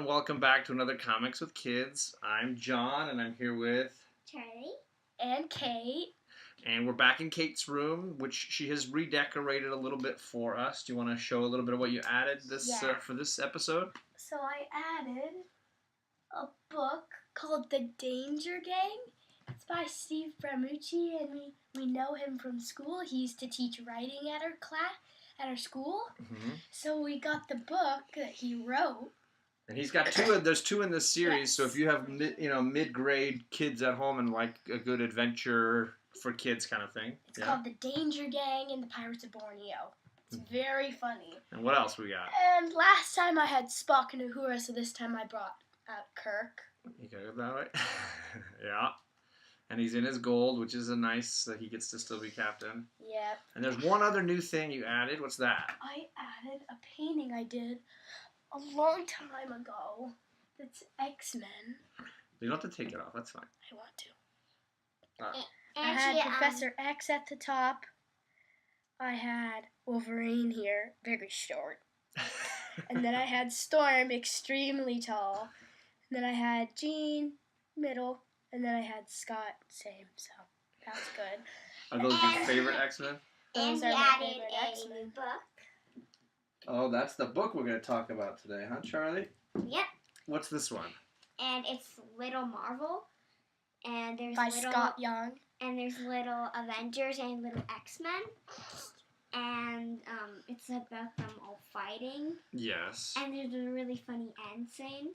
and welcome back to another Comics with Kids. I'm John, and I'm here with Charlie and Kate. And we're back in Kate's room, which she has redecorated a little bit for us. Do you want to show a little bit of what you added for this episode? So I added a book called The Danger Gang. It's by Steve Bramucci, and we know him from school. He used to teach writing at our school. Mm-hmm. So we got the book that he wrote. And he's got there's two in this series. Yes. So if you have mid-grade kids at home and like a good adventure for kids kind of thing. It's called The Danger Gang and the Pirates of Borneo. It's very funny. And what else we got? And last time I had Spock and Uhura, so this time I brought out Kirk. You got it that way? Yeah. And he's in his gold, which is a nice that he gets to still be captain. Yep. And there's one other new thing you added. What's that? I added a painting I did a long time ago. That's X-Men. You don't have to take it off. That's fine. I want to. I had Professor X at the top. I had Wolverine here, very short. And then I had Storm, extremely tall. And then I had Jean, middle. And then I had Scott, same. So that was good. Are those your favorite X-Men? And we added a new book. Oh, that's the book we're going to talk about today, huh, Charlie? Yep. What's this one? And it's Little Marvel. And there's by Scott Young. And there's Little Avengers and Little X-Men. And it's about them all fighting. Yes. And there's a really funny end scene.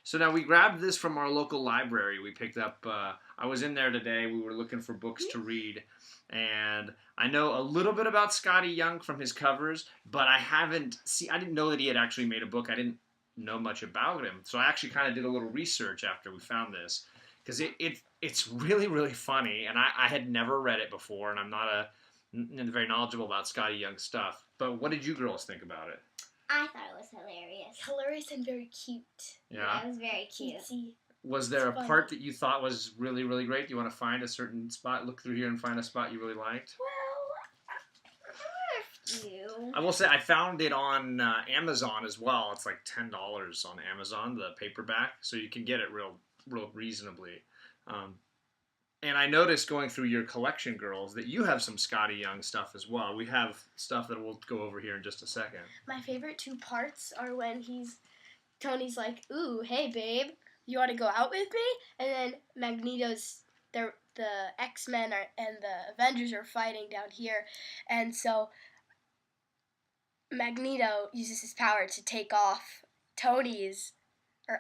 So now we grabbed this from our local library. We picked up, I was in there today. We were looking for books to read. And I know a little bit about Skottie Young from his covers, but I didn't know that he had actually made a book. I didn't know much about him. So I actually kind of did a little research after we found this. Because it's really, really funny. And I had never read it before. And I'm not very knowledgeable about Skottie Young stuff. But what did you girls think about it? I thought it was hilarious. Hilarious and very cute. Yeah, it was very cute. Cutesy. Was there a part that you thought was really, really great? Do you want to find a certain spot? Look through here and find a spot you really liked? Well, I will say I found it on Amazon as well. It's like $10 on Amazon, the paperback, so you can get it real reasonably. And I noticed going through your collection, girls, that you have some Skottie Young stuff as well. We have stuff that we'll go over here in just a second. My favorite two parts are when Tony's like, "Ooh, hey babe, you want to go out with me?" And then Magneto's the X-Men and the Avengers are fighting down here, and so Magneto uses his power to take off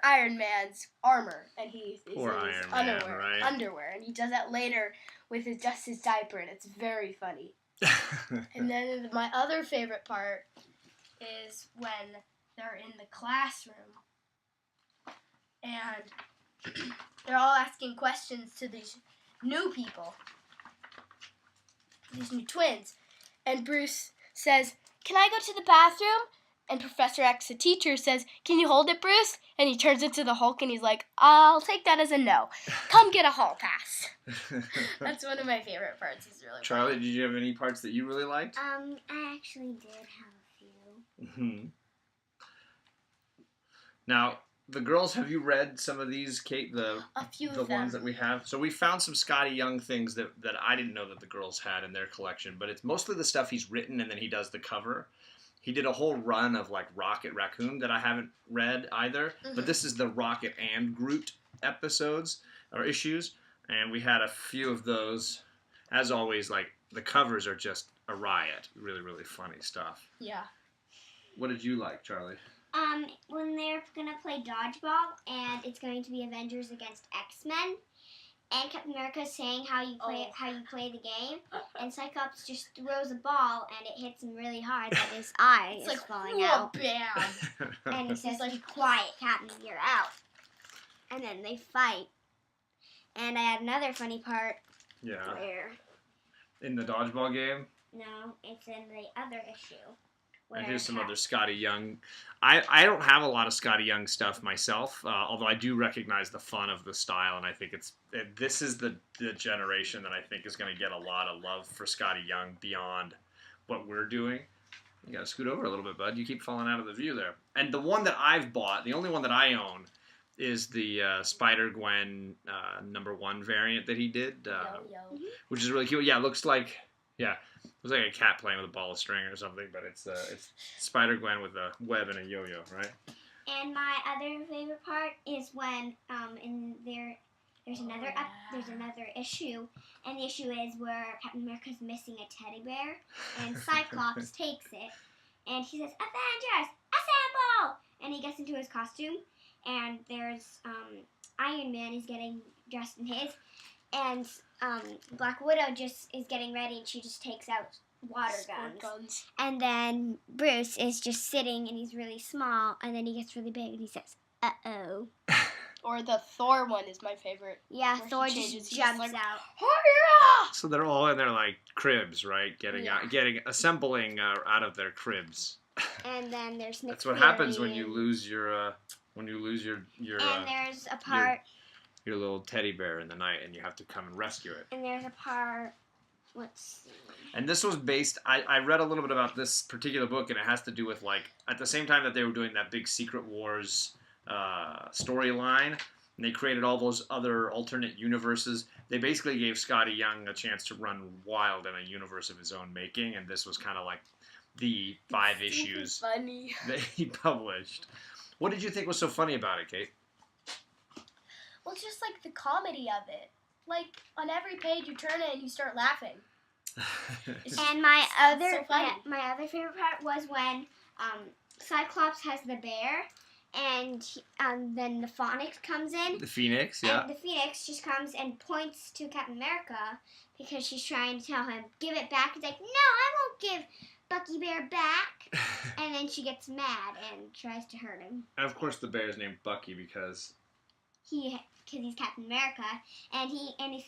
Iron Man's armor, and he is in his underwear, and he does that later with just his diaper, and it's very funny. And then my other favorite part is when they're in the classroom, and they're all asking questions to these new people, these new twins, and Bruce says, "Can I go to the bathroom?" And Professor X, the teacher, says, "Can you hold it, Bruce?" And he turns into the Hulk, and he's like, "I'll take that as a no. Come get a hall pass." That's one of my favorite parts. It's really Charlie, funny. did you have any parts that you really liked? I actually did have a few. Mm-hmm. Now, the girls, have you read some of these, Kate? The ones that we have. So we found some Skottie Young things that I didn't know that the girls had in their collection, but it's mostly the stuff he's written, and then he does the cover. He did a whole run of like Rocket Raccoon that I haven't read either, but this is the Rocket and Groot episodes or issues, and we had a few of those. As always, like the covers are just a riot. Really, really funny stuff. Yeah. What did you like, Charlie? When they're gonna play dodgeball, and it's going to be Avengers against X-Men. And Captain America is saying how you play the game, and Cyclops just throws a ball and it hits him really hard that his eye is falling out. Bam. And he says, "Be quiet, Captain, you're out." And then they fight. And I had another funny part. Yeah. Where? In the dodgeball game? No, it's in the other issue. And here's some other Skottie Young. I don't have a lot of Skottie Young stuff myself, although I do recognize the fun of the style, and I think this is the generation that I think is going to get a lot of love for Skottie Young beyond what we're doing. You gotta scoot over a little bit, bud. You keep falling out of the view there. And the one that I've bought, the only one that I own, is the Spider-Gwen #1 variant that he did, which is really cute. Yeah, it looks like a cat playing with a ball of string or something, but it's Spider-Gwen with a web and a yo-yo, right? And my other favorite part is when there's another issue, and the issue is where Captain America's missing a teddy bear, and Cyclops takes it, and he says, "Avengers, assemble!" And he gets into his costume, and there's Iron Man is getting dressed in his, and Black Widow just is getting ready, and she just takes out water guns. And then Bruce is just sitting, and he's really small, and then he gets really big, and he says, "Uh-oh." Or the Thor one is my favorite. Yeah, Thor just jumps out. Oh, yeah! So they're all in their like cribs, right? Assembling out of their cribs. And then there's Nick That's what happens when you lose your and there's a part your little teddy bear in the night, and you have to come and rescue it. And there's a part. Let's see. And this was based. I read a little bit about this particular book, and it has to do with like at the same time that they were doing that big Secret Wars storyline, and they created all those other alternate universes. They basically gave Skottie Young a chance to run wild in a universe of his own making, and this was kind of like the 5 issues that he published. What did you think was so funny about it, Kate? Well, it's just like the comedy of it. Like on every page you turn it and you start laughing. And my other favorite part was when Cyclops has the bear, and then the Phoenix comes in. The Phoenix, yeah. And the Phoenix just comes and points to Captain America because she's trying to tell him, give it back. He's like, no, I won't give Bucky Bear back. And then she gets mad and tries to hurt him. And of course the bear's named Bucky because he's Captain America, and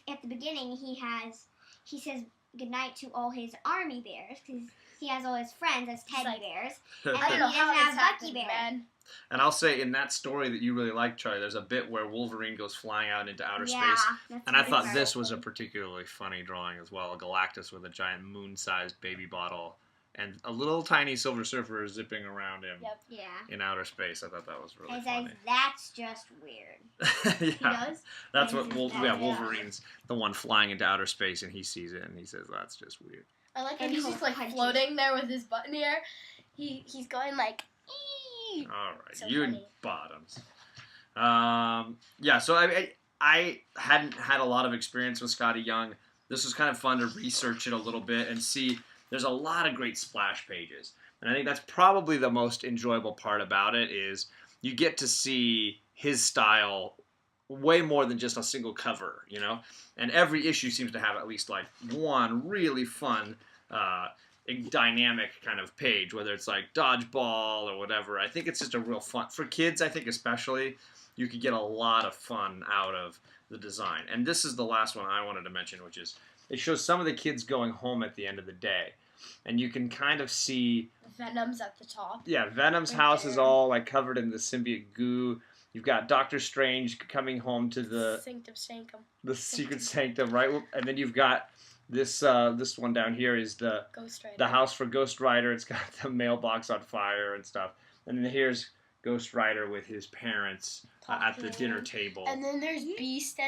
at the beginning he says goodnight to all his army bears because he has all his friends as teddy bears, and I don't know he how doesn't this have Bucky happened, Bear. man. And I'll say, in that story that you really like, Charlie, there's a bit where Wolverine goes flying out into outer space. And I thought this was a particularly funny drawing as well. Galactus with a giant moon-sized baby bottle and a little tiny Silver Surfer zipping around him in outer space. I thought that was really funny. Says, that's just weird. Yeah. He does? That's what Wolverine's the one flying into outer space, and he sees it, and he says, that's just weird. I like how he's just like floating there with his button here. He's going like, eee! All right, So you funny. and bottoms. So I hadn't had a lot of experience with Skottie Young. This was kind of fun to research it a little bit and see. There's a lot of great splash pages, and I think that's probably the most enjoyable part about it is you get to see his style way more than just a single cover, you know. And every issue seems to have at least like one really fun, dynamic kind of page, whether it's like dodgeball or whatever. I think it's just a real fun for kids. I think especially you could get a lot of fun out of the design. And this is the last one I wanted to mention, which is it shows some of the kids going home at the end of the day. And you can kind of see Venom's at the top. Yeah, Venom's house is all like covered in the symbiote goo. You've got Doctor Strange coming home to the secret sanctum, right? And then you've got this one down here is the house for Ghost Rider. It's got the mailbox on fire and stuff. And then here's Ghost Rider with his parents at the dinner table. And then there's Beast,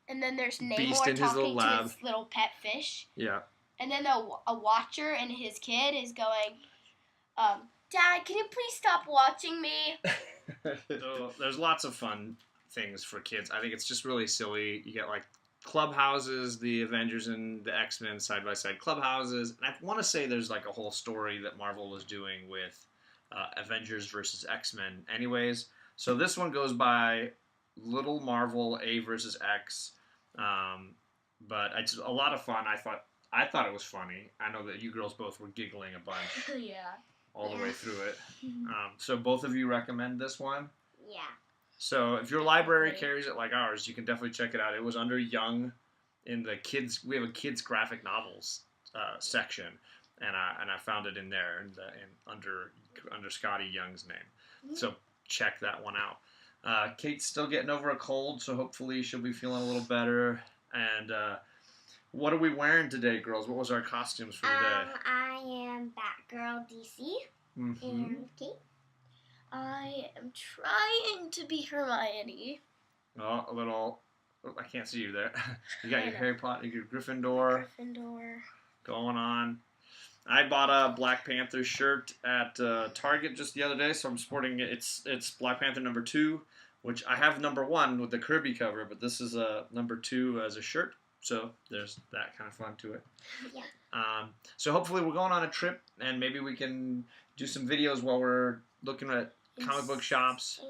and then there's Namor Beast in his little talking lab. to his little pet fish. Yeah. And then a watcher and his kid is going, Dad, can you please stop watching me? So, there's lots of fun things for kids. I think it's just really silly. You get like clubhouses, the Avengers and the X-Men side-by-side clubhouses. And I want to say there's like a whole story that Marvel was doing with Avengers versus X-Men anyways. So this one goes by Little Marvel A versus X. But it's a lot of fun. I thought it was funny. I know that you girls both were giggling a bunch. Yeah. All the way through it. So both of you recommend this one? Yeah. So if your library carries it like ours, you can definitely check it out. It was under Young in the kids. We have a kids graphic novels section, and I found it in there under Skottie Young's name. So check that one out. Kate's still getting over a cold, so hopefully she'll be feeling a little better. And What are we wearing today, girls? What was our costumes for today? I am Batgirl DC. Mm-hmm. And Kate? I am trying to be Hermione. Oh, a little. Oh, I can't see you there. You got your Harry Potter, your Gryffindor. Gryffindor. Going on. I bought a Black Panther shirt at Target just the other day, so I'm sporting it. It's Black Panther #2, which I have #1 with the Kirby cover, but this is a #2 as a shirt. So there's that kind of fun to it. Yeah. So hopefully we're going on a trip, and maybe we can do some videos while we're looking at comic book shops.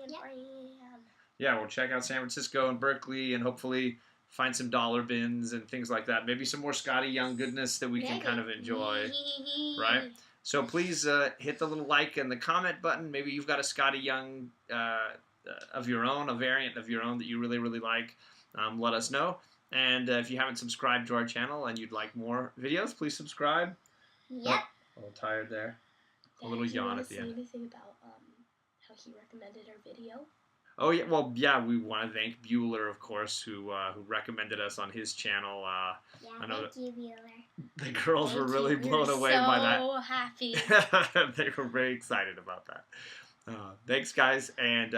Yeah, we'll check out San Francisco and Berkeley, and hopefully find some dollar bins and things like that. Maybe some more Skottie Young goodness that we can kind of enjoy, right? So please hit the little like and the comment button. Maybe you've got a Skottie Young of your own, a variant of your own that you really, really like. Let us know. And if you haven't subscribed to our channel and you'd like more videos, please subscribe. Yep. Oh, a little tired there. A little yawn at the end. Do you want to say anything about how he recommended our video? Oh yeah, well yeah, we want to thank Bueller, of course, who recommended us on his channel. Yeah, I know thank you, Bueller. The girls were really blown away by that. So happy. They were very excited about that. Thanks, guys, and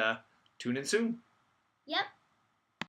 tune in soon. Yep.